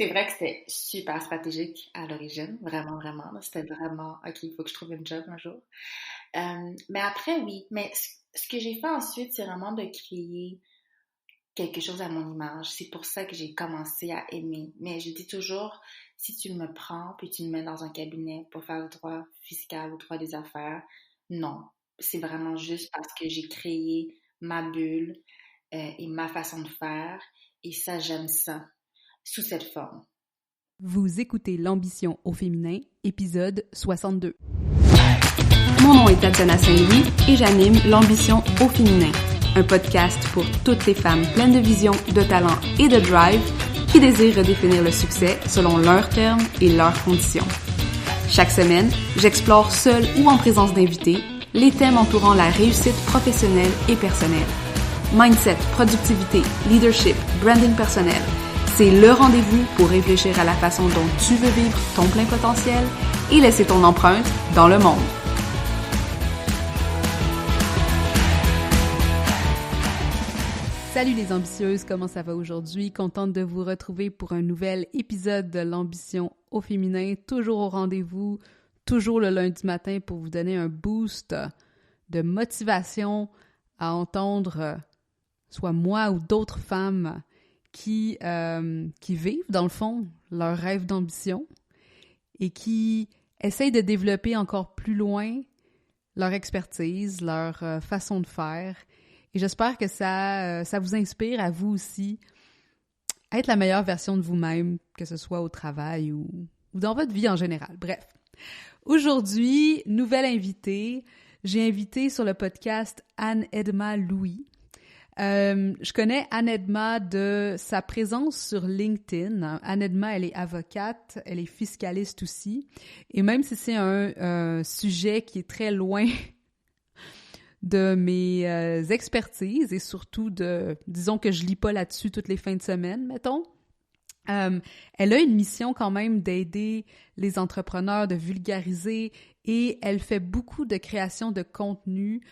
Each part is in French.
C'est vrai que c'était super stratégique à l'origine, vraiment, vraiment. Là. C'était vraiment, OK, il faut que je trouve une job un jour. Mais après, oui. Mais ce que j'ai fait ensuite, c'est vraiment de créer quelque chose à mon image. C'est pour ça que j'ai commencé à aimer. Mais je dis toujours, si tu me prends puis tu me mets dans un cabinet pour faire le droit fiscal ou le droit des affaires, non. C'est vraiment juste parce que j'ai créé ma bulle et ma façon de faire. Et ça, j'aime ça, sous cette forme. Vous écoutez L'ambition au féminin, épisode 62. Mon nom est Tatiana Saint-Louis et j'anime L'ambition au féminin, un podcast pour toutes les femmes pleines de vision, de talent et de drive qui désirent redéfinir le succès selon leurs termes et leurs conditions. Chaque semaine, j'explore seule ou en présence d'invités les thèmes entourant la réussite professionnelle et personnelle. Mindset, productivité, leadership, branding personnel. C'est le rendez-vous pour réfléchir à la façon dont tu veux vivre ton plein potentiel et laisser ton empreinte dans le monde. Salut les ambitieuses, comment ça va aujourd'hui? Contente de vous retrouver pour un nouvel épisode de l'ambition au féminin, toujours au rendez-vous, toujours le lundi matin pour vous donner un boost de motivation à entendre soit moi ou d'autres femmes qui vivent, dans le fond, leur rêve d'ambition et qui essayent de développer encore plus loin leur expertise, leur façon de faire. Et j'espère que ça vous inspire à vous aussi à être la meilleure version de vous-même, que ce soit au travail ou dans votre vie en général. Bref, aujourd'hui, nouvelle invitée. J'ai invité sur le podcast Anne-Edma Louis. Je connais Anne-Edma de sa présence sur LinkedIn. Anne-Edma, elle est avocate, elle est fiscaliste aussi. Et même si c'est un sujet qui est très loin de mes expertises et surtout disons que je lis pas là-dessus toutes les fins de semaine, mettons. Elle a une mission quand même d'aider les entrepreneurs, de vulgariser et elle fait beaucoup de création de contenu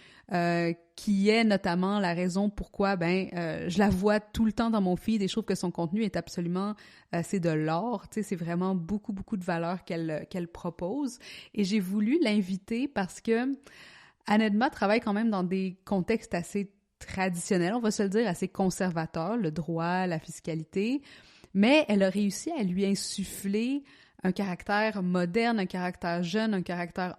qui est notamment la raison pourquoi je la vois tout le temps dans mon feed et je trouve que son contenu est absolument, c'est de l'or, tu sais, c'est vraiment beaucoup, beaucoup de valeur qu'elle propose. Et j'ai voulu l'inviter parce que Anne-Edma travaille quand même dans des contextes assez traditionnels, on va se le dire, assez conservateurs, le droit, la fiscalité, mais elle a réussi à lui insuffler un caractère moderne, un caractère jeune, un caractère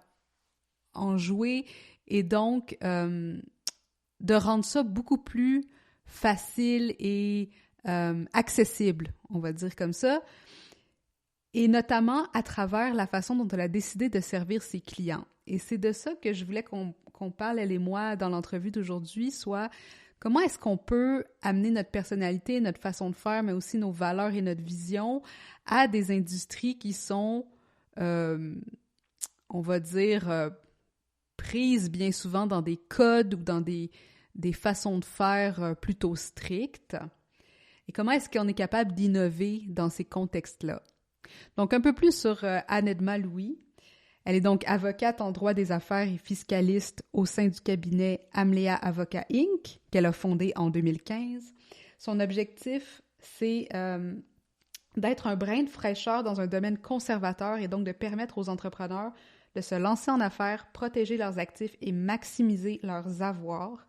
enjoué, et donc de rendre ça beaucoup plus facile et accessible, on va dire comme ça, et notamment à travers la façon dont elle a décidé de servir ses clients. Et c'est de ça que je voulais qu'on parle, elle et moi, dans l'entrevue d'aujourd'hui, soit comment est-ce qu'on peut amener notre personnalité, notre façon de faire, mais aussi nos valeurs et notre vision à des industries qui sont, on va dire, prises bien souvent dans des codes ou dans des façons de faire plutôt strictes. Et comment est-ce qu'on est capable d'innover dans ces contextes-là? Donc, un peu plus sur Anne-Edma Louis. Elle est donc avocate en droit des affaires et fiscaliste au sein du cabinet Amlea Avocat Inc., qu'elle a fondé en 2015. Son objectif, c'est d'être un brin de fraîcheur dans un domaine conservateur et donc de permettre aux entrepreneurs de se lancer en affaires, protéger leurs actifs et maximiser leurs avoirs.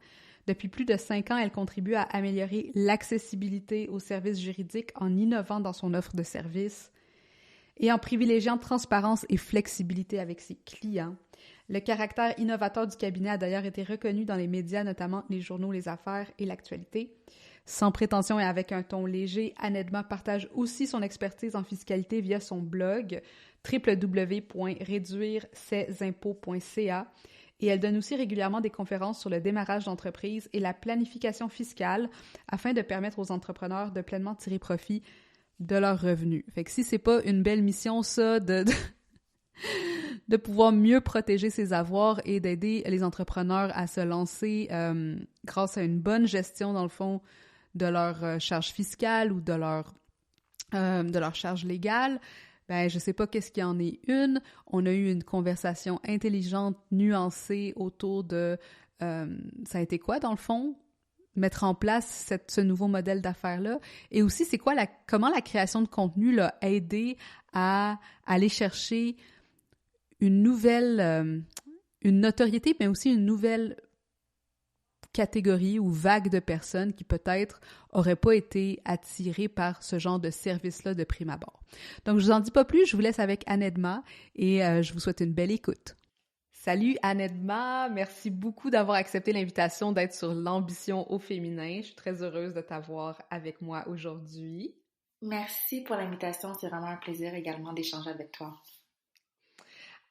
Depuis plus de 5 ans, elle contribue à améliorer l'accessibilité aux services juridiques en innovant dans son offre de services et en privilégiant transparence et flexibilité avec ses clients. Le caractère innovateur du cabinet a d'ailleurs été reconnu dans les médias, notamment les journaux, les affaires et l'actualité. Sans prétention et avec un ton léger, Anne-Edma partage aussi son expertise en fiscalité via son blog www.réduireSesImpôts.ca et elle donne aussi régulièrement des conférences sur le démarrage d'entreprise et la planification fiscale afin de permettre aux entrepreneurs de pleinement tirer profit de leurs revenus. Fait que si c'est pas une belle mission, ça, de pouvoir mieux protéger ses avoirs et d'aider les entrepreneurs à se lancer grâce à une bonne gestion, dans le fond, de leur charge fiscale ou de leur charge légale, je sais pas qu'est-ce qu'il y en est une. On a eu une conversation intelligente, nuancée autour de ça a été quoi, dans le fond? mettre en place ce nouveau modèle d'affaires-là? Et aussi, c'est quoi comment la création de contenu l'a aidé à aller chercher une nouvelle, une notoriété, mais aussi une nouvelle catégorie ou vague de personnes qui peut-être n'auraient pas été attirées par ce genre de service-là de prime abord. Donc, je vous en dis pas plus, je vous laisse avec Anedma et je vous souhaite une belle écoute. Salut Anedma, merci beaucoup d'avoir accepté l'invitation d'être sur l'ambition au féminin. Je suis très heureuse de t'avoir avec moi aujourd'hui. Merci pour l'invitation, c'est vraiment un plaisir également d'échanger avec toi.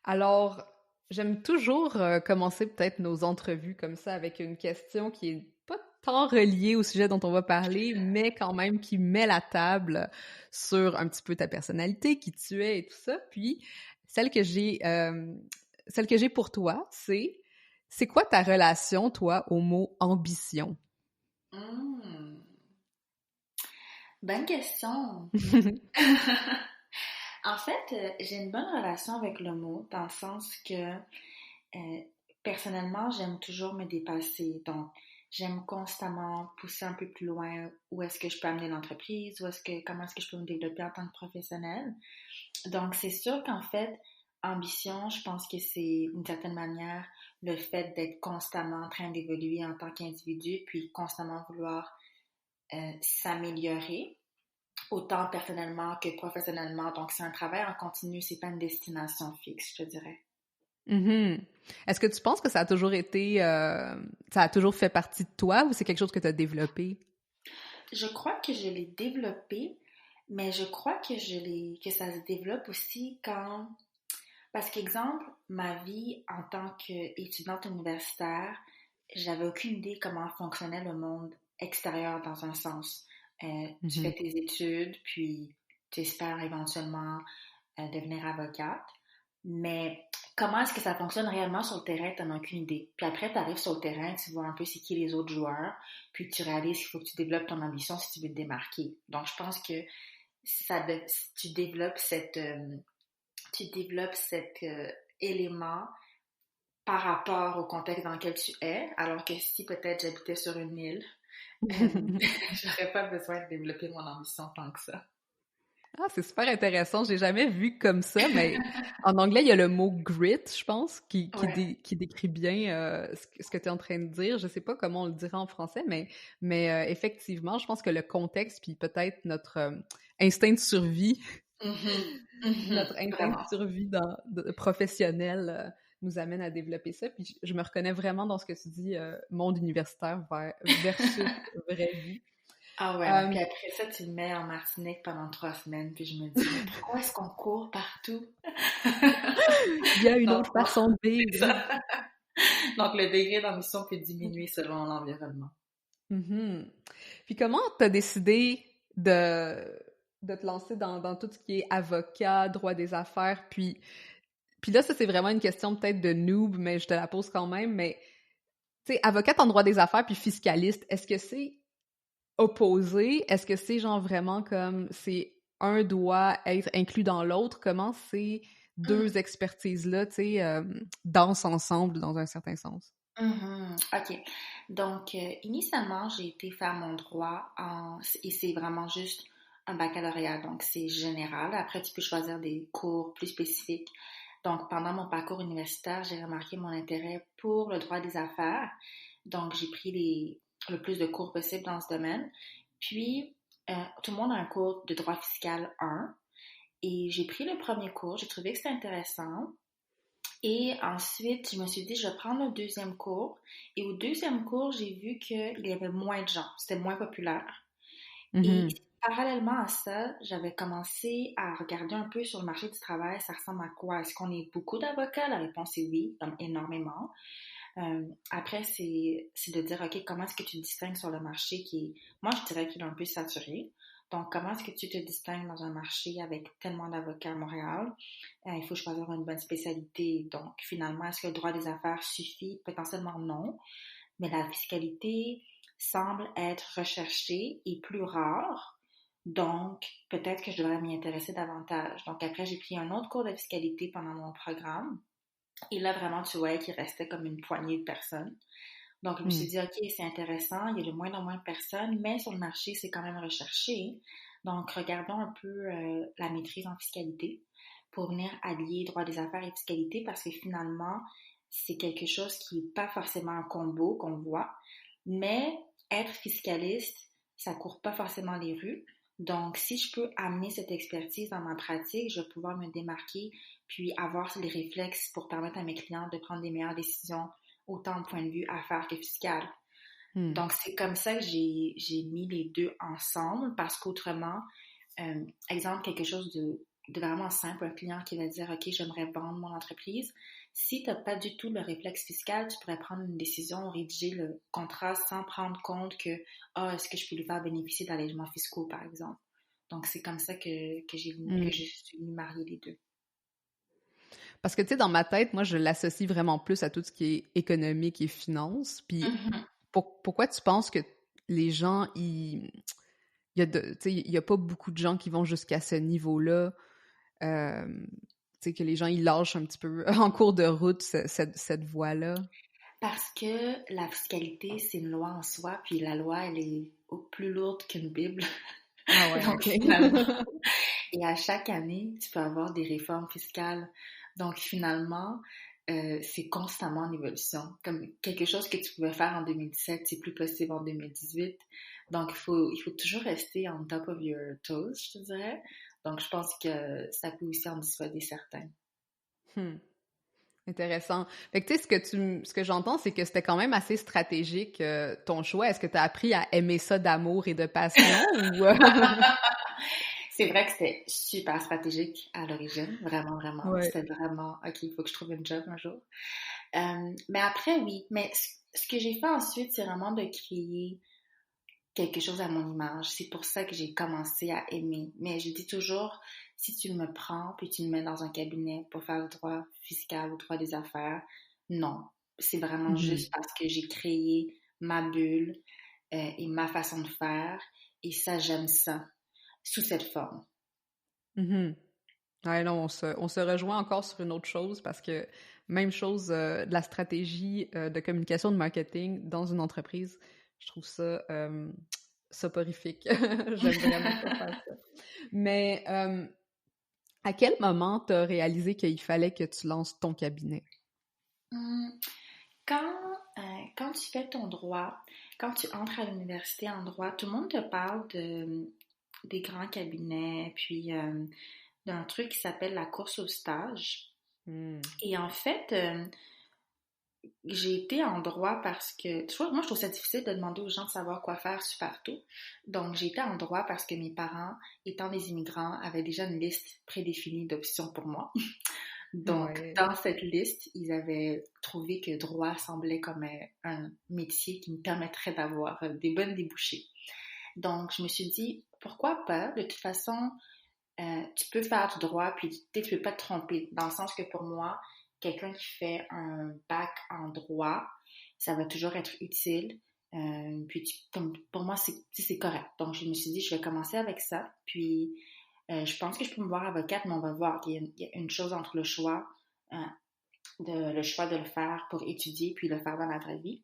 Alors, j'aime toujours commencer peut-être nos entrevues comme ça avec une question qui est pas tant reliée au sujet dont on va parler, mais quand même qui met la table sur un petit peu ta personnalité, qui tu es et tout ça. Puis, celle que j'ai pour toi, c'est quoi ta relation, toi, au mot ambition? Bonne question. En fait, j'ai une bonne relation avec le mot dans le sens que personnellement, j'aime toujours me dépasser. Donc, j'aime constamment pousser un peu plus loin où est-ce que je peux amener l'entreprise, comment est-ce que je peux me développer en tant que professionnelle. Donc, c'est sûr qu'en fait, ambition, je pense que c'est d'une certaine manière le fait d'être constamment en train d'évoluer en tant qu'individu, puis constamment vouloir s'améliorer, autant personnellement que professionnellement. Donc, c'est un travail en continu, c'est pas une destination fixe, je te dirais. Mm-hmm. Est-ce que tu penses que ça a toujours été, ça a toujours fait partie de toi ou c'est quelque chose que tu as développé? Je crois que je l'ai développé, mais je crois que que ça se développe aussi parce qu'exemple, ma vie en tant qu'étudiante universitaire, j'avais aucune idée comment fonctionnait le monde extérieur dans un sens. Tu fais tes études, puis tu espères éventuellement devenir avocate, mais comment est-ce que ça fonctionne réellement sur le terrain, tu n'en as aucune idée. Puis après, tu arrives sur le terrain, tu vois un peu c'est qui les autres joueurs, puis tu réalises qu'il faut que tu développes ton ambition si tu veux te démarquer. Donc, je pense que tu développes cet élément par rapport au contexte dans lequel tu es, alors que si peut-être j'habitais sur une île, j'aurais pas besoin de développer mon ambition tant que ça. Ah, c'est super intéressant. J'ai jamais vu comme ça, mais en anglais, il y a le mot grit, je pense, qui décrit bien ce que tu es en train de dire. Je sais pas comment on le dirait en français, mais effectivement, je pense que le contexte, puis peut-être notre instinct de survie, notre instinct de survie professionnel nous amène à développer ça. Puis je me reconnais vraiment dans ce que tu dis, monde universitaire versus vraie vie. Ah ouais, puis après ça, tu le mets en Martinique pendant 3 semaines, puis je me dis, mais pourquoi est-ce qu'on court partout? Il y a une autre façon de vivre. Donc, le degré d'ambition peut diminuer selon l'environnement. Mm-hmm. Puis comment tu as décidé de te lancer dans tout ce qui est avocat, droit des affaires, puis là, ça, c'est vraiment une question peut-être de noob, mais je te la pose quand même, mais tu sais, avocate en droit des affaires puis fiscaliste, est-ce que c'est opposé? Est-ce que c'est genre vraiment comme c'est un doit être inclus dans l'autre? Comment ces deux expertises-là, tu sais, dansent ensemble dans un certain sens? OK. Donc, initialement, j'ai été faire mon droit et c'est vraiment juste un baccalauréat, donc c'est général. Après, tu peux choisir des cours plus spécifiques. Donc, pendant mon parcours universitaire, j'ai remarqué mon intérêt pour le droit des affaires. Donc, j'ai pris le plus de cours possible dans ce domaine. Puis, tout le monde a un cours de droit fiscal 1. Et j'ai pris le premier cours. J'ai trouvé que c'était intéressant. Et ensuite, je me suis dit, je vais prendre le deuxième cours. Et au deuxième cours, j'ai vu qu'il y avait moins de gens. C'était moins populaire. Et parallèlement à ça, j'avais commencé à regarder un peu sur le marché du travail, ça ressemble à quoi? Est-ce qu'on est beaucoup d'avocats? La réponse est oui, comme énormément. Après, c'est de dire, OK, comment est-ce que tu te distingues sur le marché moi, je dirais qu'il est un peu saturé. Donc, comment est-ce que tu te distingues dans un marché avec tellement d'avocats à Montréal? Il faut choisir une bonne spécialité. Donc, finalement, est-ce que le droit des affaires suffit? Potentiellement non. Mais la fiscalité semble être recherchée et plus rare. Donc, peut-être que je devrais m'y intéresser davantage. Donc, après, j'ai pris un autre cours de fiscalité pendant mon programme. Et là, vraiment, tu voyais qu'il restait comme une poignée de personnes. Donc, je me suis dit, OK, c'est intéressant, il y a de moins en moins de personnes, mais sur le marché, c'est quand même recherché. Donc, regardons un peu la maîtrise en fiscalité pour venir allier droit des affaires et fiscalité parce que finalement, c'est quelque chose qui n'est pas forcément un combo qu'on voit, mais être fiscaliste, ça court pas forcément les rues. Donc, si je peux amener cette expertise dans ma pratique, je vais pouvoir me démarquer puis avoir les réflexes pour permettre à mes clients de prendre des meilleures décisions, autant au point de vue affaires que fiscal. Hmm. Donc, c'est comme ça que j'ai mis les deux ensemble parce qu'autrement, exemple, quelque chose de vraiment simple, un client qui va dire, OK, j'aimerais vendre mon entreprise. Si tu n'as pas du tout le réflexe fiscal, tu pourrais prendre une décision, rédiger le contrat sans prendre compte que, est-ce que je peux lui faire bénéficier d'allègements fiscaux, par exemple. Donc, c'est comme ça que que je suis venue marier les deux. Parce que, tu sais, dans ma tête, moi, je l'associe vraiment plus à tout ce qui est économique et finance. Puis, pourquoi tu penses que les gens, il y a pas beaucoup de gens qui vont jusqu'à ce niveau-là, tu sais, que les gens, ils lâchent un petit peu en cours de route cette voie-là? Parce que la fiscalité, c'est une loi en soi, puis la loi, elle est plus lourde qu'une Bible. Ah ouais, Donc, OK. finalement, et à chaque année, tu peux avoir des réformes fiscales. Donc, finalement, c'est constamment en évolution. Comme quelque chose que tu pouvais faire en 2017, c'est plus possible en 2018. Donc, il faut toujours rester on top of your toes, je te dirais. Donc, je pense que ça peut aussi en dissuader certains. Hmm. Intéressant. Fait que tu sais, ce que j'entends, c'est que c'était quand même assez stratégique, ton choix. Est-ce que tu as appris à aimer ça d'amour et de passion ou... C'est vrai que c'était super stratégique à l'origine, vraiment, vraiment. Ouais. C'était vraiment, OK, il faut que je trouve une job un jour. Mais après, oui. Mais ce que j'ai fait ensuite, c'est vraiment de créer quelque chose à mon image. C'est pour ça que j'ai commencé à aimer. Mais je dis toujours, si tu me prends puis tu me mets dans un cabinet pour faire le droit fiscal ou le droit des affaires, non. C'est vraiment Mhm. juste parce que j'ai créé ma bulle et ma façon de faire. Et ça, j'aime ça, sous cette forme. Mhm. Ouais, non, on se rejoint encore sur une autre chose parce que même chose de la stratégie de communication, de marketing dans une entreprise, je trouve ça soporifique. J'aime vraiment pas faire ça. Mais à quel moment t'as réalisé qu'il fallait que tu lances ton cabinet? Hum, Quand, quand tu fais ton droit, quand tu entres à l'université en droit, tout le monde te parle des grands cabinets, puis d'un truc qui s'appelle la course au stage. Hmm. Et en fait, j'ai été en droit parce que, tu vois, moi, je trouve ça difficile de demander aux gens de savoir quoi faire super tôt. Donc, j'ai été en droit parce que mes parents, étant des immigrants, avaient déjà une liste prédéfinie d'options pour moi. Donc, Ouais. dans cette liste, ils avaient trouvé que droit semblait comme un métier qui me permettrait d'avoir des bonnes débouchés. Donc, je me suis dit, pourquoi pas? De toute façon, tu peux faire du droit, puis tu peux pas te tromper. Dans le sens que pour moi, quelqu'un qui fait un bac en droit, ça va toujours être utile. Puis, comme pour moi, c'est correct. Donc, je me suis dit, je vais commencer avec ça. Puis, je pense que je peux me voir avocate, mais on va voir qu'il y a une chose entre euh, le choix de le faire pour étudier, puis le faire dans la vraie vie.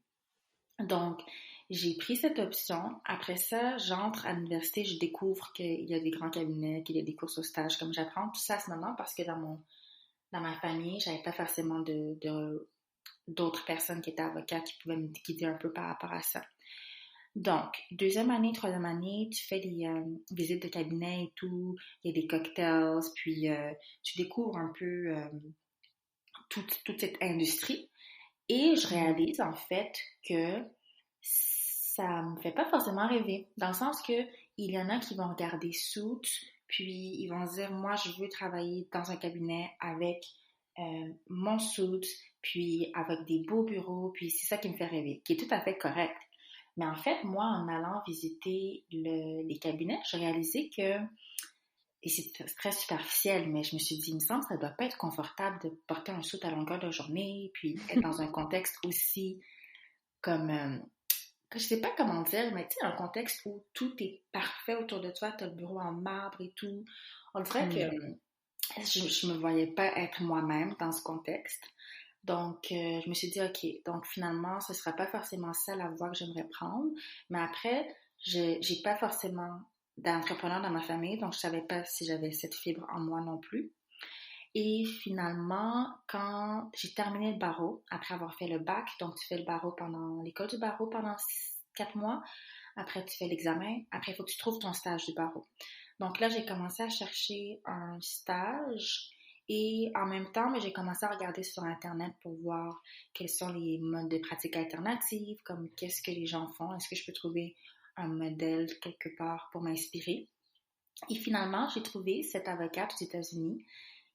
Donc, j'ai pris cette option. Après ça, j'entre à l'université, je découvre qu'il y a des grands cabinets, qu'il y a des courses au stage, comme j'apprends tout ça à ce moment parce que dans ma famille, j'avais pas forcément d'autres personnes qui étaient avocats qui pouvaient me guider un peu par rapport à ça. Donc, deuxième année, troisième année, tu fais des visites de cabinet et tout, il y a des cocktails, puis tu découvres un peu toute cette industrie. Et je Mhm. réalise en fait que ça me fait pas forcément rêver, dans le sens que il y en a qui vont regarder Suits, puis ils vont se dire, moi, je veux travailler dans un cabinet avec mon suit, puis avec des beaux bureaux, puis c'est ça qui me fait rêver, qui est tout à fait correct. Mais en fait, moi, en allant visiter les cabinets, j'ai réalisé que, et c'est très superficiel, mais je me suis dit, il me semble que ça doit pas être confortable de porter un suit à longueur de journée, puis être dans un contexte aussi comme, que je sais pas comment dire, mais tu sais, un contexte où tout est parfait autour de toi, tu as le bureau en marbre et tout. On dirait que Hmm. je me voyais pas être moi-même dans ce contexte. Donc, je me suis dit, OK, donc finalement, ce ne sera pas forcément ça la voie que j'aimerais prendre. Mais après, j'ai pas forcément d'entrepreneur dans ma famille, donc je savais pas si j'avais cette fibre en moi non plus. Et finalement, quand j'ai terminé le barreau, après avoir fait le bac, donc tu fais le barreau pendant l'école du barreau pendant 4 mois, après tu fais l'examen, après il faut que tu trouves ton stage du barreau. Donc là, j'ai commencé à chercher un stage et en même temps, j'ai commencé à regarder sur Internet pour voir quels sont les modes de pratique alternatives, comme qu'est-ce que les gens font, est-ce que je peux trouver un modèle quelque part pour m'inspirer. Et finalement, j'ai trouvé cette avocate aux États-Unis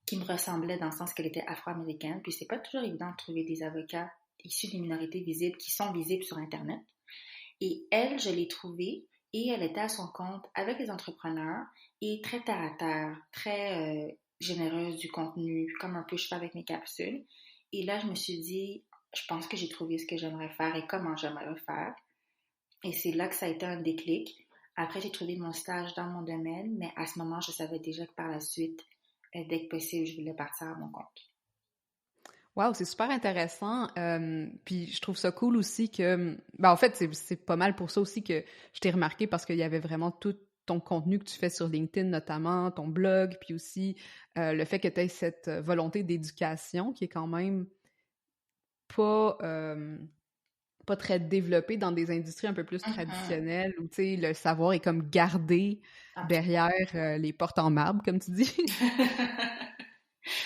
qui me ressemblait dans le sens qu'elle était afro-américaine. Puis c'est pas toujours évident de trouver des avocats issus des minorités visibles qui sont visibles sur Internet. Et elle, je l'ai trouvée et elle était à son compte avec les entrepreneurs et très terre à terre, très généreuse du contenu, comme un peu je fais avec mes capsules. Et là, je me suis dit, je pense que j'ai trouvé ce que j'aimerais faire et comment j'aimerais le faire. Et c'est là que ça a été un déclic. Après, j'ai trouvé mon stage dans mon domaine, mais à ce moment, je savais déjà que par la suite, dès que possible, je voulais partir à mon compte. Wow, c'est super intéressant. Puis je trouve ça cool aussi que, ben en fait, c'est pas mal pour ça aussi que je t'ai remarqué parce qu'il y avait vraiment tout ton contenu que tu fais sur LinkedIn notamment, ton blog, puis aussi le fait que tu aies cette volonté d'éducation qui est quand même pas pas très développée dans des industries un peu plus Mhm. traditionnelles où, tu sais, le savoir est comme gardé Absolument. derrière les portes en marbre, comme tu dis.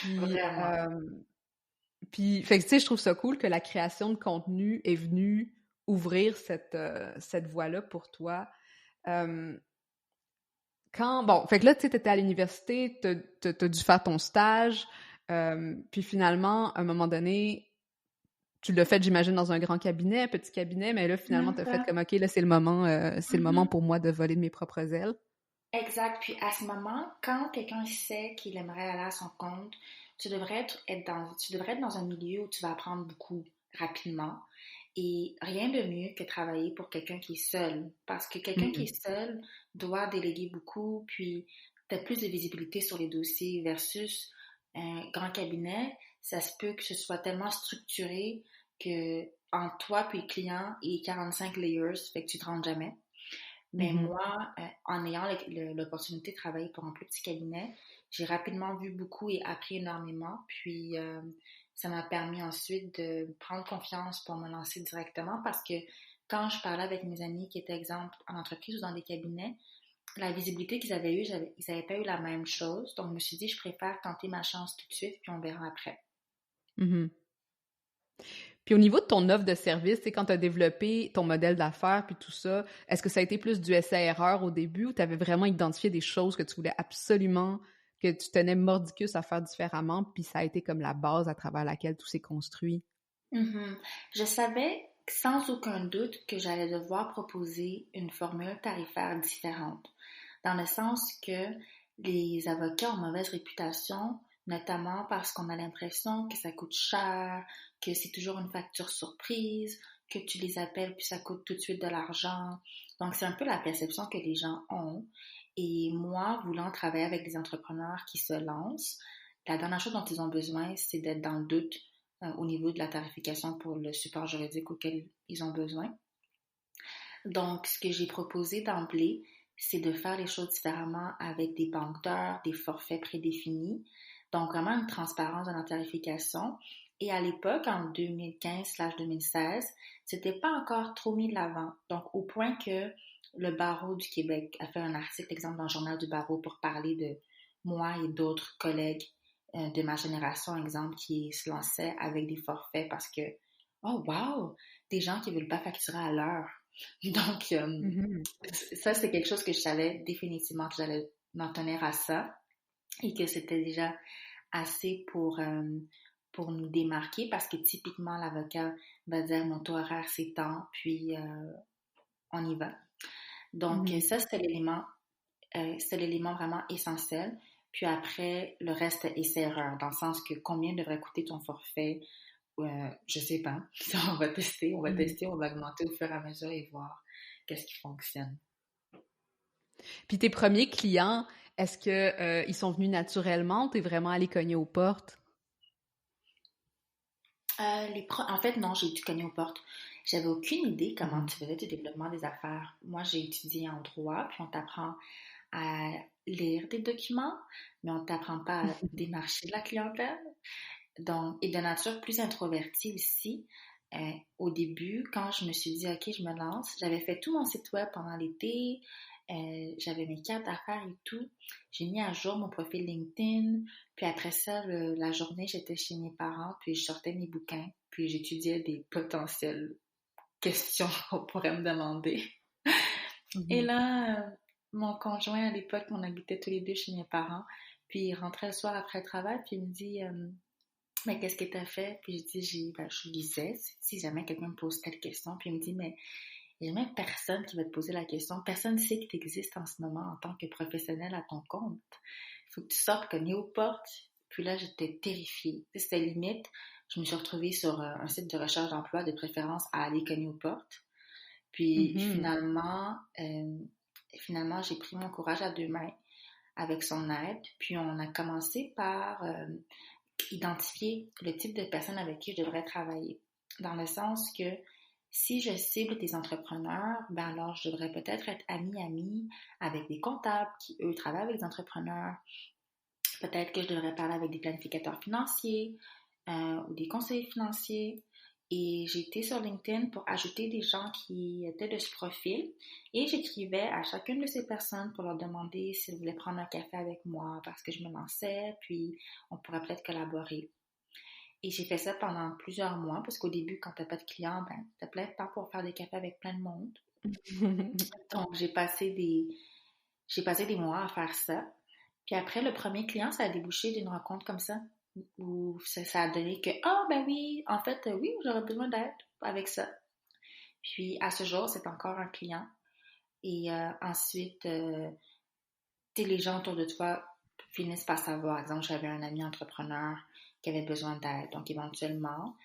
Puis, Vraiment. Fait que, tu sais, je trouve ça cool que la création de contenu est venue ouvrir cette voie-là pour toi. Euh, bon, fait que là, tu sais, t'étais à l'université, t'as dû faire ton stage, puis finalement, à un moment donné, tu l'as fait, j'imagine, dans un grand cabinet, petit cabinet, mais là, finalement, Même t'as fait pas. comme, OK, là, c'est le moment Mhm. pour moi de voler de mes propres ailes. Exact. Puis à ce moment, quand quelqu'un sait qu'il aimerait aller à son compte, tu devrais être dans un milieu où tu vas apprendre beaucoup rapidement. Et rien de mieux que travailler pour quelqu'un qui est seul. Parce que quelqu'un qui Mhm. est seul doit déléguer beaucoup, puis tu as plus de visibilité sur les dossiers versus un grand cabinet. Ça se peut que ce soit tellement structuré que entre toi puis le client, il y ait 45 layers, fait que tu te rends jamais. Mais Mhm. moi, en ayant l'opportunité de travailler pour un plus petit cabinet, j'ai rapidement vu beaucoup et appris énormément. Puis, ça m'a permis ensuite de prendre confiance pour me lancer directement parce que quand je parlais avec mes amis qui étaient, exemple, en entreprise ou dans des cabinets, la visibilité qu'ils avaient eue, ils n'avaient pas eu la même chose. Donc, je me suis dit, je préfère tenter ma chance tout de suite, puis on verra après. Mhm. Puis au niveau de ton offre de service, tu sais, quand tu as développé ton modèle d'affaires puis tout ça, est-ce que ça a été plus du essai-erreur au début ou tu avais vraiment identifié des choses que tu voulais absolument, que tu tenais mordicus à faire différemment, puis ça a été comme la base à travers laquelle tout s'est construit? Mhm. Je savais sans aucun doute que j'allais devoir proposer une formule tarifaire différente, dans le sens que les avocats ont mauvaise réputation, notamment parce qu'on a l'impression que ça coûte cher, que c'est toujours une facture surprise, que tu les appelles puis ça coûte tout de suite de l'argent. Donc c'est un peu la perception que les gens ont. Et moi, voulant travailler avec des entrepreneurs qui se lancent, la dernière chose dont ils ont besoin, c'est d'être dans le doute au niveau de la tarification pour le support juridique auquel ils ont besoin. Donc, ce que j'ai proposé d'emblée, c'est de faire les choses différemment avec des banques d'heures, des forfaits prédéfinis. Donc, vraiment une transparence dans la tarification. Et à l'époque, en 2015/2016, c'était pas encore trop mis de l'avant. Donc, au point que le barreau du Québec a fait un article, exemple, dans le journal du barreau pour parler de moi et d'autres collègues de ma génération, exemple, qui se lançaient avec des forfaits parce que, oh wow, des gens qui veulent pas facturer à l'heure. Donc, Mhm. ça, c'est quelque chose que je savais définitivement que j'allais m'en tenir à ça et que c'était déjà assez pour nous démarquer parce que typiquement, l'avocat va dire mon taux horaire, c'est tant, puis on y va. Donc, Mhm. ça, c'est l'élément vraiment essentiel. Puis après, le reste, essai-erreur, dans le sens que combien devrait coûter ton forfait? Je sais pas. Ça, Mhm. on va augmenter au fur et à mesure et voir qu'est-ce qui fonctionne. Puis tes premiers clients, est-ce que ils sont venus naturellement ou t'es vraiment allé cogner aux portes? En fait, non, j'ai dû cogner aux portes. J'avais aucune idée comment Mhm. tu faisais du développement des affaires. Moi, j'ai étudié en droit, puis on t'apprend à lire des documents, mais on t'apprend pas à démarcher de la clientèle. Donc, et de nature plus introvertie aussi. Au début, quand je me suis dit, OK, je me lance, j'avais fait tout mon site web pendant l'été, j'avais mes cartes d'affaires et tout. J'ai mis à jour mon profil LinkedIn, puis après ça, la journée, j'étais chez mes parents, puis je sortais mes bouquins, puis j'étudiais des potentielles questions qu'on pourrait me demander. Et Mhm. là, mon conjoint à l'époque, on habitait tous les deux chez mes parents, puis il rentrait le soir après le travail, puis il me dit, mais qu'est-ce que t'as fait? Puis je dis, ben, je lisais, si jamais quelqu'un me pose telle question, puis il me dit, mais il n'y a même personne qui va te poser la question. Personne ne sait que tu existes en ce moment en tant que professionnel à ton compte. Il faut que tu sortes, cogner aux portes. Puis là, j'étais terrifiée. C'était limite. Je me suis retrouvée sur un site de recherche d'emploi, de préférence à aller cogner aux portes. Puis Mhm. finalement, j'ai pris mon courage à deux mains avec son aide. Puis on a commencé par identifier le type de personne avec qui je devrais travailler. Dans le sens que si je cible des entrepreneurs, ben alors je devrais peut-être être ami-ami avec des comptables qui, eux, travaillent avec des entrepreneurs. Peut-être que je devrais parler avec des planificateurs financiers ou des conseillers financiers. Et j'ai été sur LinkedIn pour ajouter des gens qui étaient de ce profil et j'écrivais à chacune de ces personnes pour leur demander s'ils voulaient prendre un café avec moi parce que je me lançais, puis on pourrait peut-être collaborer. Et j'ai fait ça pendant plusieurs mois parce qu'au début, quand t'as pas de clients, ben, t'as plein de temps pour faire des cafés avec plein de monde. Donc, j'ai passé des mois à faire ça. Puis après, le premier client, ça a débouché d'une rencontre comme ça, où ça a donné que, ah, ben oui, en fait, oui, j'aurais besoin d'aide avec ça. Puis à ce jour, c'est encore un client. Et ensuite, les gens autour de toi finissent par savoir. Par exemple, j'avais un ami entrepreneur qui avait besoin d'aide. Donc, éventuellement,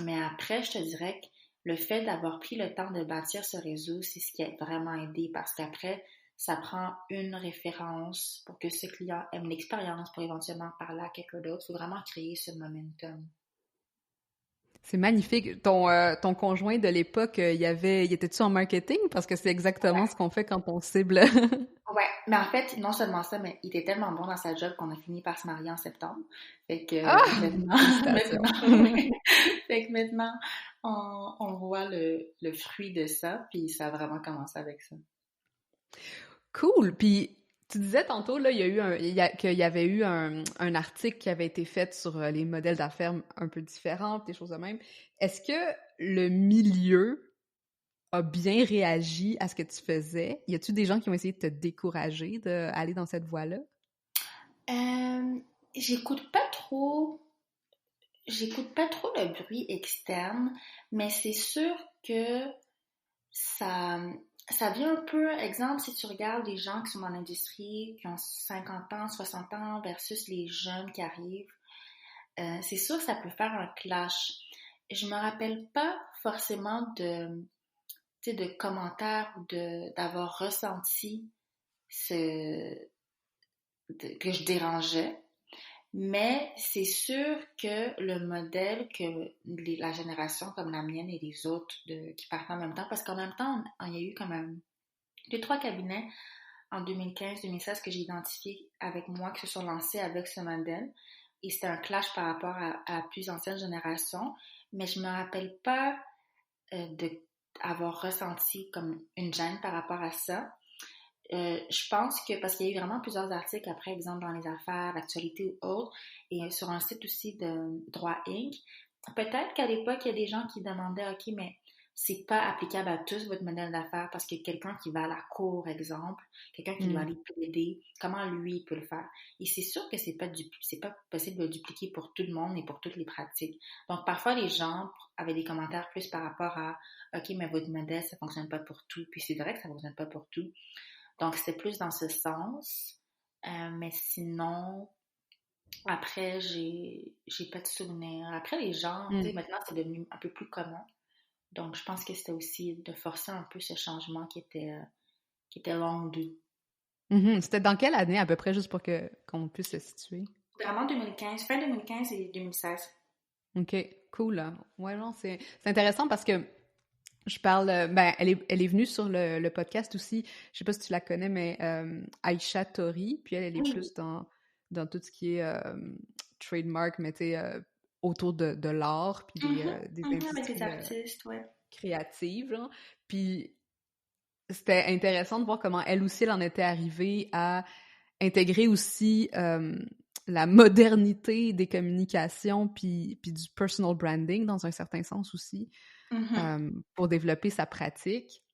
mais après, je te dirais que le fait d'avoir pris le temps de bâtir ce réseau, c'est ce qui a vraiment aidé parce qu'après, ça prend une référence pour que ce client aime l'expérience pour éventuellement parler à quelqu'un d'autre. Il faut vraiment créer ce momentum. C'est magnifique. Ton conjoint de l'époque, il était-tu en marketing? Parce que c'est exactement ce qu'on fait quand on cible. Ouais, mais en fait, non seulement ça, mais il était tellement bon dans sa job qu'on a fini par se marier en septembre. Fait que Ah! maintenant, Félicitations. maintenant, ouais. Fait que maintenant, on voit le fruit de ça, puis ça a vraiment commencé avec ça. Cool. Puis tu disais tantôt là, qu'il y avait eu un article qui avait été fait sur les modèles d'affaires un peu différents, des choses de même. Est-ce que le milieu a bien réagi à ce que tu faisais? Y a-tu des gens qui ont essayé de te décourager d'aller dans cette voie-là? Euh, j'écoute pas trop, j'écoute pas trop le bruit externe, mais c'est sûr que ça, ça vient un peu, exemple, si tu regardes les gens qui sont dans l'industrie, qui ont 50 ans, 60 ans versus les jeunes qui arrivent, c'est sûr que ça peut faire un clash. Je me rappelle pas forcément tu sais, de commentaires ou d'avoir ressenti ce, que je dérangeais. Mais c'est sûr que le modèle que la génération comme la mienne et les autres qui partent en même temps, parce qu'en même temps, il y a eu quand même deux, trois cabinets en 2015-2016 que j'ai identifiés avec moi qui se sont lancés avec ce modèle. Et c'était un clash par rapport à la plus ancienne génération. Mais je me rappelle pas d'avoir ressenti comme une gêne par rapport à ça. Je pense que, parce qu'il y a eu vraiment plusieurs articles après, exemple dans les affaires, l'actualité ou autre, et sur un site aussi de Droit Inc., peut-être qu'à l'époque, il y a des gens qui demandaient, OK, mais c'est pas applicable à tous votre modèle d'affaires parce que quelqu'un qui va à la cour, exemple, quelqu'un qui doit Hmm. aller plaider, comment lui il peut le faire? Et c'est sûr que c'est pas possible de dupliquer pour tout le monde et pour toutes les pratiques. Donc, parfois, les gens avaient des commentaires plus par rapport à, OK, mais votre modèle, ça fonctionne pas pour tout. Puis c'est vrai que ça fonctionne pas pour tout. Donc, c'était plus dans ce sens. Mais sinon, après, j'ai pas de souvenirs. Après, les gens, tu sais, Hmm. maintenant, c'est devenu un peu plus commun. Donc, je pense que c'était aussi de forcer un peu ce changement qui était long dû. Mhm. C'était dans quelle année à peu près, juste pour qu'on puisse se situer? Vraiment 2015, fin 2015 et 2016. OK, cool. Ouais, non, c'est intéressant parce que je parle, elle est venue sur le podcast aussi. Je sais pas si tu la connais, mais Aïcha Tori, puis elle est Oui. plus dans tout ce qui est trademark, mais tu sais, autour de l'art, puis des Avec des industries artistes, ouais. créatives, genre. Puis c'était intéressant de voir comment elle aussi, elle en était arrivée à intégrer aussi la modernité des communications puis du personal branding dans un certain sens aussi Mhm. pour développer sa pratique.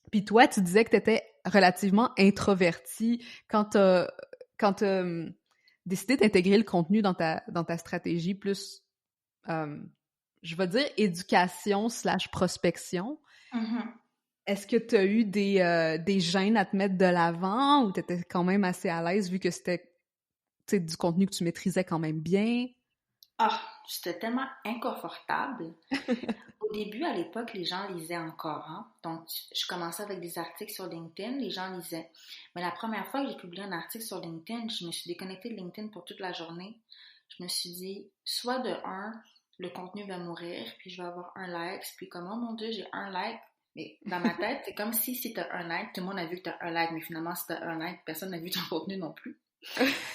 Puis toi, tu disais que tu étais relativement introvertie quand t'as décidé d'intégrer le contenu dans ta stratégie plus, euh, je vais dire, éducation slash prospection. Mhm. Est-ce que tu as eu des gênes à te mettre de l'avant ou tu étais quand même assez à l'aise vu que c'était tu sais, du contenu que tu maîtrisais quand même bien? Ah, c'était tellement inconfortable. Au début, à l'époque, les gens lisaient encore, hein. Donc, je commençais avec des articles sur LinkedIn, les gens lisaient. Mais la première fois que j'ai publié un article sur LinkedIn, je me suis déconnectée de LinkedIn pour toute la journée. Je me suis dit, soit de un, le contenu va mourir, puis je vais avoir un like, puis comme, oh mon Dieu, j'ai un like. Mais dans ma tête, c'est comme si t'as un like, tout le monde a vu que t'as un like, mais finalement, si t'as un like, personne n'a vu ton contenu non plus.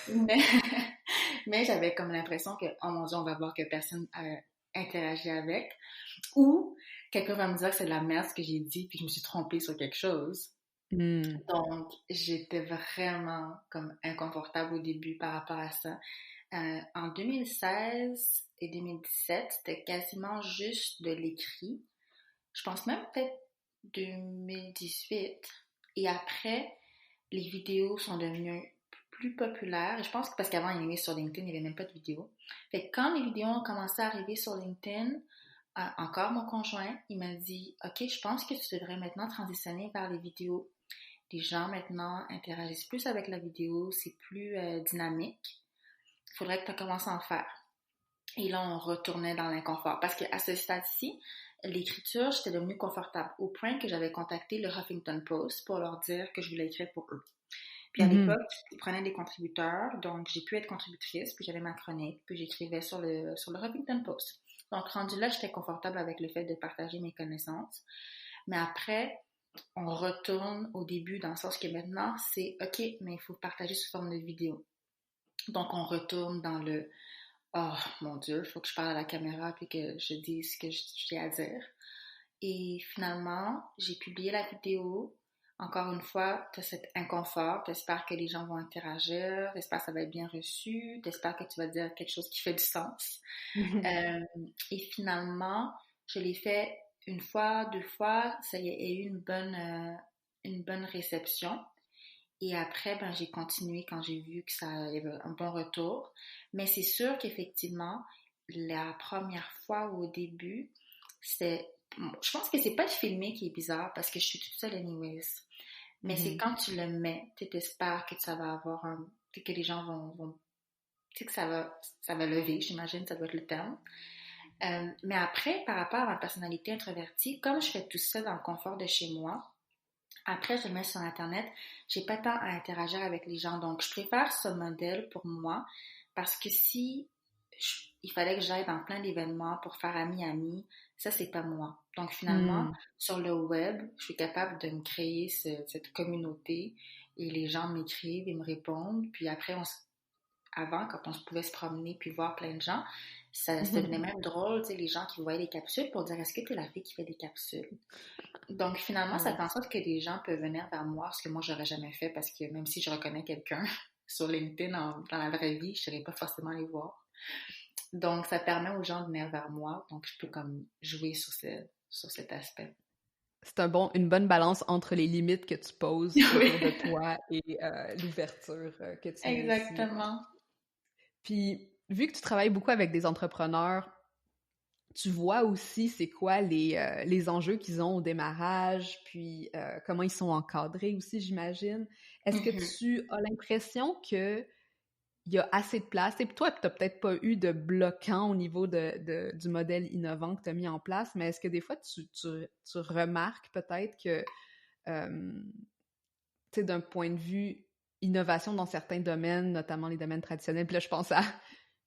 Mais, mais j'avais comme l'impression que, oh mon Dieu, on va voir que personne interagit avec. Ou quelqu'un va me dire que c'est de la merde ce que j'ai dit, puis que je me suis trompée sur quelque chose. Hmm. Donc, j'étais vraiment comme inconfortable au début par rapport à ça. En 2016 et 2017, c'était quasiment juste de l'écrit. Je pense même peut-être 2018. Et après, les vidéos sont devenues plus populaires. Et je pense que parce qu'avant, il y avait sur LinkedIn, il n'y avait même pas de vidéos. Fait que quand les vidéos ont commencé à arriver sur LinkedIn, encore mon conjoint, il m'a dit, OK, je pense que tu devrais maintenant transitionner vers les vidéos. Les gens maintenant interagissent plus avec la vidéo, c'est plus dynamique. Il faudrait que tu commences à en faire. Et là, on retournait dans l'inconfort. Parce qu'à ce stade-ci, l'écriture, j'étais devenue confortable au point que j'avais contacté le Huffington Post pour leur dire que je voulais écrire pour eux. Puis à Mhm. l'époque, ils prenaient des contributeurs, donc j'ai pu être contributrice, puis j'avais ma chronique, puis j'écrivais sur le Huffington Post. Donc rendu là, j'étais confortable avec le fait de partager mes connaissances. Mais après, on retourne au début dans le sens que maintenant, c'est OK, mais il faut partager sous forme de vidéo. Donc on retourne dans le oh mon Dieu, il faut que je parle à la caméra puis que je dise ce que j'ai à dire. Et finalement, j'ai publié la vidéo. Encore une fois, tu as cet inconfort, tu espères que les gens vont interagir, tu espères que ça va être bien reçu, tu espères que tu vas dire quelque chose qui fait du sens. Euh, et finalement, je l'ai fait une fois, deux fois, ça y a eu une bonne réception. Et après, ben, j'ai continué quand j'ai vu que ça y avait un bon retour. Mais c'est sûr qu'effectivement, la première fois ou au début, c'est, je pense que c'est pas le filmer qui est bizarre parce que je suis toute seule anyways. Mais c'est Mhm. quand tu le mets, tu t'espères que ça va avoir que les gens vont tu sais que ça va lever, j'imagine, ça doit être le terme. Mais après, par rapport à ma personnalité introvertie, comme je fais tout ça dans le confort de chez moi, après, je le mets sur Internet. J'ai pas tant à interagir avec les gens. Donc, je prépare ce modèle pour moi parce que si il fallait que j'aille dans plein d'événements pour faire ami-ami, ça, c'est pas moi. Donc, finalement, Hmm. sur le web, je suis capable de me créer cette communauté et les gens m'écrivent et me répondent. Puis après, avant, quand on pouvait se promener puis voir plein de gens, ça devenait même drôle, tu sais, les gens qui voyaient les capsules pour dire est-ce que tu es la fille qui fait des capsules? Donc finalement, ça Ouais. fait en sorte que des gens peuvent venir vers moi, ce que moi j'aurais jamais fait parce que même si je reconnais quelqu'un sur LinkedIn dans la vraie vie, je ne serais pas forcément les voir. Donc ça permet aux gens de venir vers moi, donc je peux comme jouer sur cet aspect. C'est une bonne balance entre les limites que tu poses Oui, autour de toi et l'ouverture que tu mets aussi. exactement. Puis, vu que tu travailles beaucoup avec des entrepreneurs, tu vois aussi c'est quoi les enjeux qu'ils ont au démarrage, puis comment ils sont encadrés aussi, j'imagine. Est-ce que Mhm. tu as l'impression que il y a assez de place? Et toi, tu n'as peut-être pas eu de bloquant au niveau du modèle innovant que tu as mis en place, mais est-ce que des fois, tu remarques peut-être que, tu sais, d'un point de vue innovation dans certains domaines, notamment les domaines traditionnels, puis là, je pense à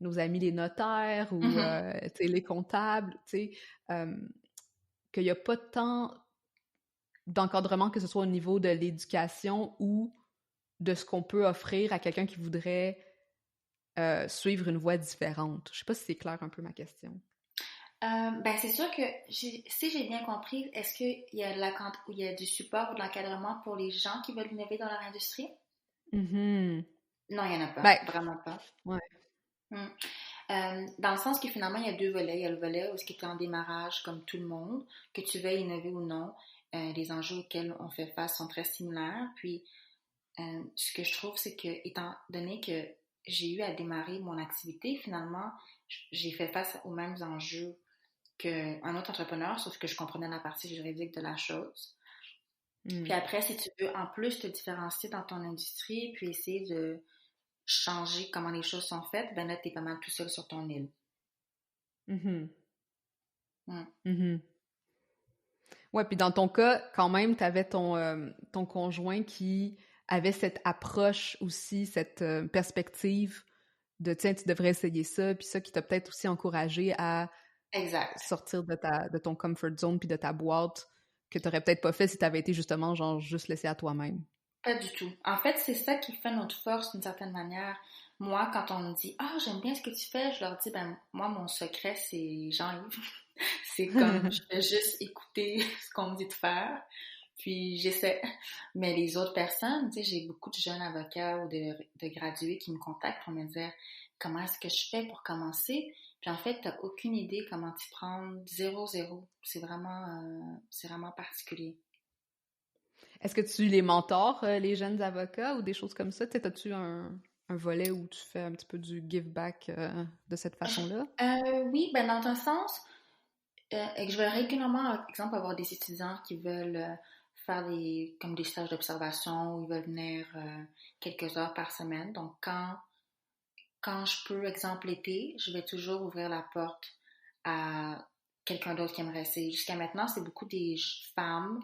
nos amis les notaires ou tu sais, les comptables, tu sais, qu'il n'y a pas tant d'encadrement, que ce soit au niveau de l'éducation ou de ce qu'on peut offrir à quelqu'un qui voudrait suivre une voie différente. Je sais pas si c'est clair un peu ma question. Ben c'est sûr que si j'ai bien compris, est-ce qu'il y a il y a du support ou de l'encadrement pour les gens qui veulent innover dans leur industrie? Mm-hmm. Non, il n'y en a pas, Ben, vraiment pas. ouais. Hmm. Dans le sens que finalement, il y a deux volets. Il y a le volet où est-ce que tu es en démarrage comme tout le monde, que tu veuilles innover ou non. Les enjeux auxquels on fait face sont très similaires. Puis, ce que je trouve, c'est que, étant donné que j'ai eu à démarrer mon activité, finalement, j'ai fait face aux mêmes enjeux qu'un autre entrepreneur, sauf que je comprenais la partie juridique de la chose. Puis après, si tu veux en plus te différencier dans ton industrie, puis essayer de changer comment les choses sont faites, ben là, t'es pas mal tout seul sur ton île. Mm-hmm. Mm. Mm-hmm. Ouais, puis dans ton cas, quand même, t'avais ton conjoint qui avait cette approche aussi, cette perspective de tiens, tu devrais essayer ça, puis ça qui t'a peut-être aussi encouragé à Exact. sortir de ton comfort zone puis de ta boîte que t'aurais peut-être pas fait si t'avais été justement genre juste laissé à toi-même. Pas du tout. En fait, c'est ça qui fait notre force d'une certaine manière. Moi, quand on me dit «Ah, j'aime bien ce que tu fais», je leur dis «Ben, moi, mon secret, c'est Jean-Yves. C'est comme, je fais juste écouter ce qu'on me dit de faire, puis j'essaie. Mais les autres personnes, tu sais, j'ai beaucoup de jeunes avocats ou de gradués qui me contactent pour me dire comment est-ce que je fais pour commencer. Puis en fait, t'as aucune idée comment t'y prendre, zéro, zéro. C'est vraiment particulier. Est-ce que tu les mentors, les jeunes avocats ou des choses comme ça? Tu sais, as-tu un volet où tu fais un petit peu du give back de cette façon-là? Oui, ben dans un sens, et que je vais régulièrement, par exemple, avoir des étudiants qui veulent faire comme des stages d'observation où ils veulent venir quelques heures par semaine. Donc, quand je peux, exemple l'été, je vais toujours ouvrir la porte à quelqu'un d'autre qui aimerait essayer. Jusqu'à maintenant, c'est beaucoup des femmes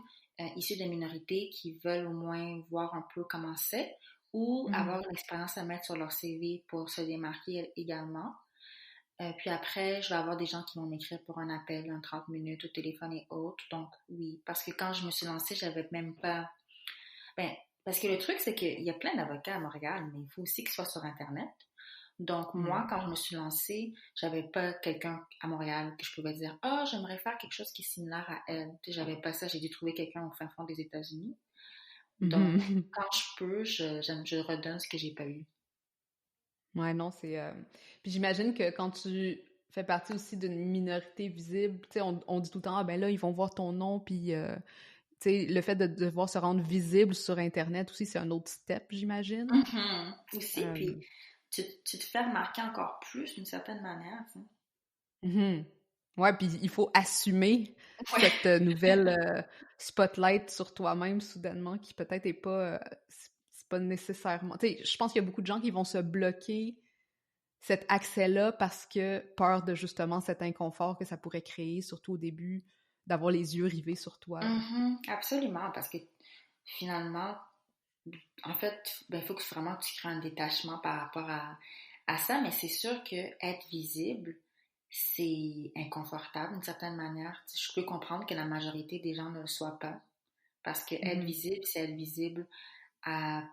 issues des minorités qui veulent au moins voir un peu comment c'est ou avoir une expérience à mettre sur leur CV pour se démarquer également. Puis après, je vais avoir des gens qui vont m'écrire pour un appel, un 30 minutes au téléphone et autres. Donc, oui, parce que quand je me suis lancée, j'avais même pas... Ben, parce que le truc, c'est qu'il y a plein d'avocats à Montréal, mais il faut aussi qu'ils soient sur Internet. Donc, moi, quand je me suis lancée, j'avais pas quelqu'un à Montréal que je pouvais dire «Ah, j'aimerais faire quelque chose qui est similaire à elle». Tu sais, j'avais pas ça. J'ai dû trouver quelqu'un au fin fond des États-Unis. Donc, quand je peux, je redonne ce que j'ai pas eu. Ouais, non, c'est... Puis j'imagine que quand tu fais partie aussi d'une minorité visible, tu sais, on dit tout le temps, ah ben là, ils vont voir ton nom, puis, tu sais, le fait de devoir se rendre visible sur Internet aussi, c'est un autre step, j'imagine. Aussi, puis tu te fais remarquer encore plus d'une certaine manière, tu sais. Mhm. Ouais, puis il faut assumer Ouais. cette nouvelle spotlight sur toi-même soudainement qui peut-être est pas c'est pas nécessairement. Tu sais, je pense qu'il y a beaucoup de gens qui vont se bloquer cet accès-là parce que peur de justement cet inconfort que ça pourrait créer, surtout au début, d'avoir les yeux rivés sur toi. Absolument, parce que finalement, en fait, ben, il faut que vraiment que tu crées un détachement par rapport à ça, mais c'est sûr que être visible, c'est inconfortable d'une certaine manière. Tu sais, je peux comprendre que la majorité des gens ne le soient pas, parce que être Mhm. visible, c'est être visible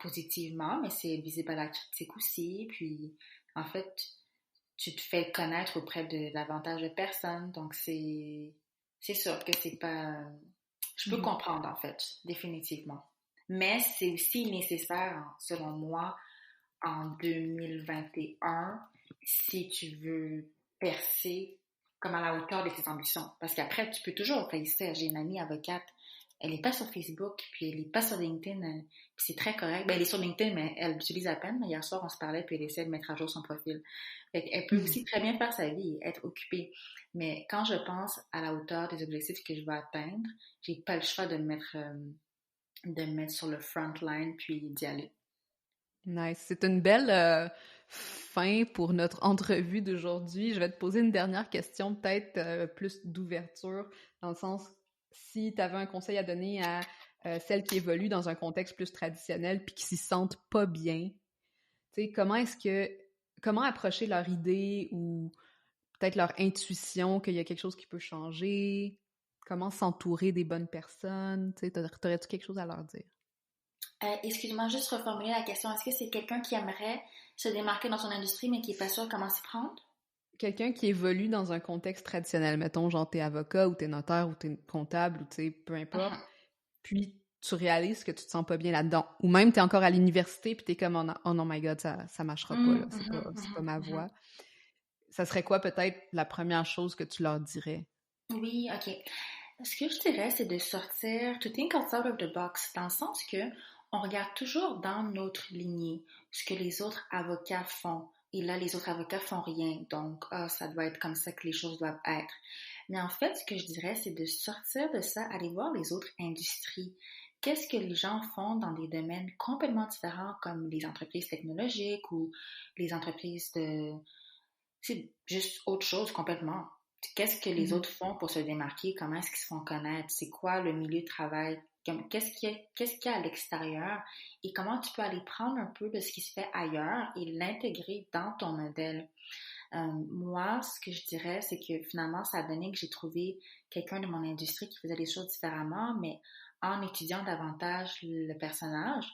positivement, mais c'est être visible à la critique aussi. Puis, en fait, tu te fais connaître auprès de davantage de personnes, donc c'est sûr que c'est pas. Je peux Mhm. comprendre, en fait, définitivement. Mais c'est aussi nécessaire, selon moi, en 2021, si tu veux percer comme à la hauteur de tes ambitions. Parce qu'après, tu peux toujours réussir. J'ai une amie avocate, elle n'est pas sur Facebook, puis elle n'est pas sur LinkedIn, puis c'est très correct. Ben, elle est sur LinkedIn, mais elle l'utilise à peine. Hier soir, on se parlait, puis elle essaie de mettre à jour son profil. Fait elle peut Mhm. aussi très bien faire sa vie, être occupée. Mais quand je pense à la hauteur des objectifs que je veux atteindre, j'ai pas le choix de me mettre sur le front line, puis d'y aller. Nice. C'est une belle fin pour notre entrevue d'aujourd'hui. Je vais te poser une dernière question, peut-être plus d'ouverture, dans le sens, si tu avais un conseil à donner à celles qui évoluent dans un contexte plus traditionnel puis qui s'y sentent pas bien, tu sais, comment est-ce que comment approcher leur idée ou peut-être leur intuition qu'il y a quelque chose qui peut changer? Comment s'entourer des bonnes personnes? Tu sais, t'aurais-tu quelque chose à leur dire? Excuse-moi, juste reformuler la question. Est-ce que c'est quelqu'un qui aimerait se démarquer dans son industrie, mais qui n'est pas sûr comment s'y prendre? Quelqu'un qui évolue dans un contexte traditionnel, mettons, genre t'es avocat ou t'es notaire ou t'es comptable ou tu sais, peu importe, puis tu réalises que tu te sens pas bien là-dedans. Ou même t'es encore à l'université puis t'es comme « Oh non, my God, ça marchera pas, là. C'est pas ma voie. » Ça serait quoi peut-être la première chose que tu leur dirais? Oui, OK. Ce que je dirais, c'est de sortir, to think outside of the box, dans le sens que on regarde toujours dans notre lignée ce que les autres avocats font. Et là, les autres avocats font rien. Donc, ça doit être comme ça que les choses doivent être. Mais en fait, ce que je dirais, c'est de sortir de ça, aller voir les autres industries. Qu'est-ce que les gens font dans des domaines complètement différents, comme les entreprises technologiques ou les entreprises de... C'est juste autre chose complètement. Qu'est-ce que les autres font pour se démarquer? Comment est-ce qu'ils se font connaître? C'est quoi le milieu de travail? Qu'est-ce qu'il y a à l'extérieur? Et comment tu peux aller prendre un peu de ce qui se fait ailleurs et l'intégrer dans ton modèle? Moi, ce que je dirais, c'est que finalement, ça a donné que j'ai trouvé quelqu'un de mon industrie qui faisait les choses différemment, mais en étudiant davantage le personnage,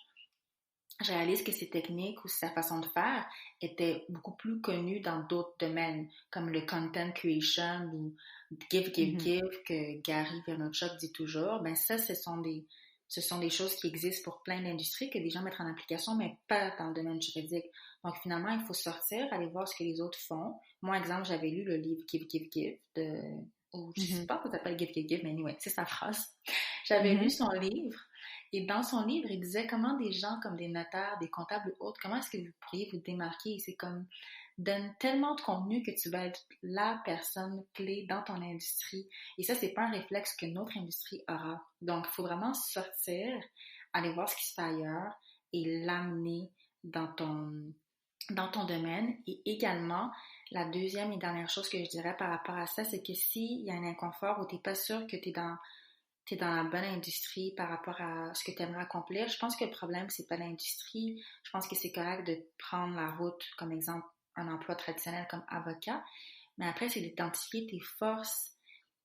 je réalise que ses techniques ou sa façon de faire étaient beaucoup plus connues dans d'autres domaines, comme le content creation ou give, que Gary Vaynerchuk dit toujours. Ben ça, ce sont des choses qui existent pour plein d'industries que des gens mettent en application, mais pas dans le domaine juridique. Donc, finalement, il faut sortir, aller voir ce que les autres font. Moi, exemple, j'avais lu le livre Give, de... je sais pas comment ça s'appelle Give, mais anyway, c'est sa phrase. J'avais lu son livre. Et dans son livre, il disait comment des gens comme des notaires, des comptables ou autres, comment est-ce que vous pourriez vous démarquer? C'est comme, donne tellement de contenu que tu vas être la personne clé dans ton industrie. Et ça, c'est pas un réflexe que notre industrie aura. Donc, il faut vraiment sortir, aller voir ce qui se fait ailleurs et l'amener dans ton domaine. Et également, la deuxième et dernière chose que je dirais par rapport à ça, c'est que s'il y a un inconfort où tu n'es pas sûr que tu es dans la bonne industrie par rapport à ce que tu aimerais accomplir, je pense que le problème, c'est pas l'industrie. Je pense que c'est correct de prendre la route, comme exemple, un emploi traditionnel comme avocat. Mais après, c'est d'identifier tes forces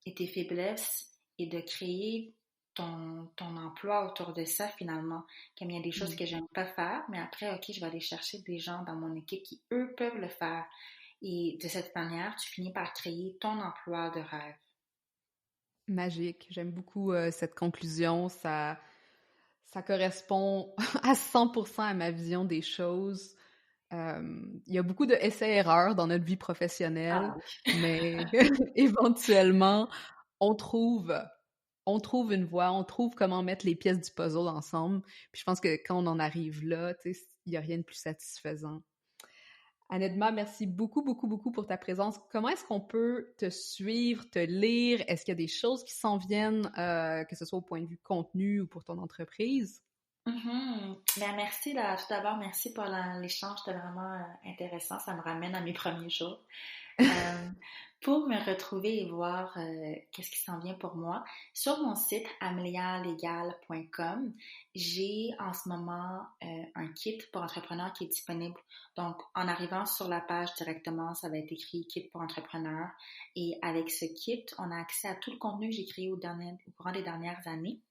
et tes faiblesses et de créer ton emploi autour de ça, finalement. Comme il y a des choses que j'aime pas faire, mais après, OK, je vais aller chercher des gens dans mon équipe qui, eux, peuvent le faire. Et de cette manière, tu finis par créer ton emploi de rêve. Magique. J'aime beaucoup cette conclusion. Ça correspond à 100% à ma vision des choses. Il y a beaucoup de essais-erreurs dans notre vie professionnelle, mais éventuellement, on trouve une voie, on trouve comment mettre les pièces du puzzle ensemble. Puis je pense que quand on en arrive là, il n'y a rien de plus satisfaisant. Anedma, merci beaucoup, beaucoup, beaucoup pour ta présence. Comment est-ce qu'on peut te suivre, te lire? Est-ce qu'il y a des choses qui s'en viennent, que ce soit au point de vue contenu ou pour ton entreprise? Bien, merci. Tout d'abord, merci pour l'échange. C'était vraiment intéressant. Ça me ramène à mes premiers jours. Pour me retrouver et voir qu'est-ce qui s'en vient pour moi, sur mon site amelialegal.com, j'ai en ce moment un kit pour entrepreneurs qui est disponible. Donc, en arrivant sur la page directement, ça va être écrit « Kit pour entrepreneurs ». Et avec ce kit, on a accès à tout le contenu que j'ai créé au courant des dernières années.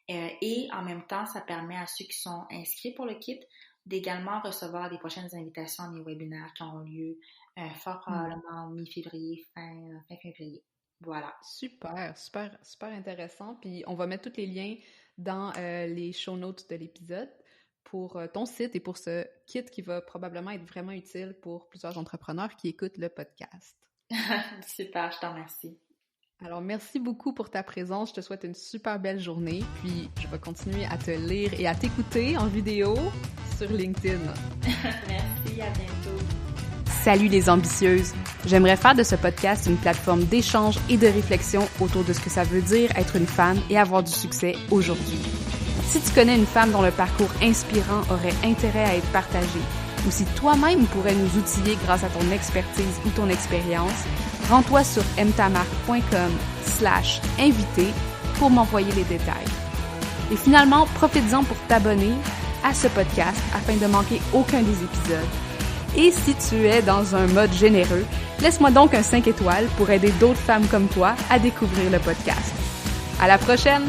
Et en même temps, ça permet à ceux qui sont inscrits pour le kit d'également recevoir les prochaines invitations à mes webinaires qui auront lieu fort probablement mi-février, fin février. Voilà. Super, super, super intéressant. Puis on va mettre tous les liens dans les show notes de l'épisode pour ton site et pour ce kit qui va probablement être vraiment utile pour plusieurs entrepreneurs qui écoutent le podcast. Super, je t'en remercie. Alors, merci beaucoup pour ta présence. Je te souhaite une super belle journée. Puis, je vais continuer à te lire et à t'écouter en vidéo sur LinkedIn. Merci, à bientôt. Salut les ambitieuses! J'aimerais faire de ce podcast une plateforme d'échange et de réflexion autour de ce que ça veut dire être une femme et avoir du succès aujourd'hui. Si tu connais une femme dont le parcours inspirant aurait intérêt à être partagé, ou si toi-même pourrais nous outiller grâce à ton expertise ou ton expérience, rends-toi sur mtamarque.com/invité pour m'envoyer les détails. Et finalement, profites-en pour t'abonner à ce podcast afin de manquer aucun des épisodes. Et si tu es dans un mode généreux, laisse-moi donc un 5 étoiles pour aider d'autres femmes comme toi à découvrir le podcast. À la prochaine!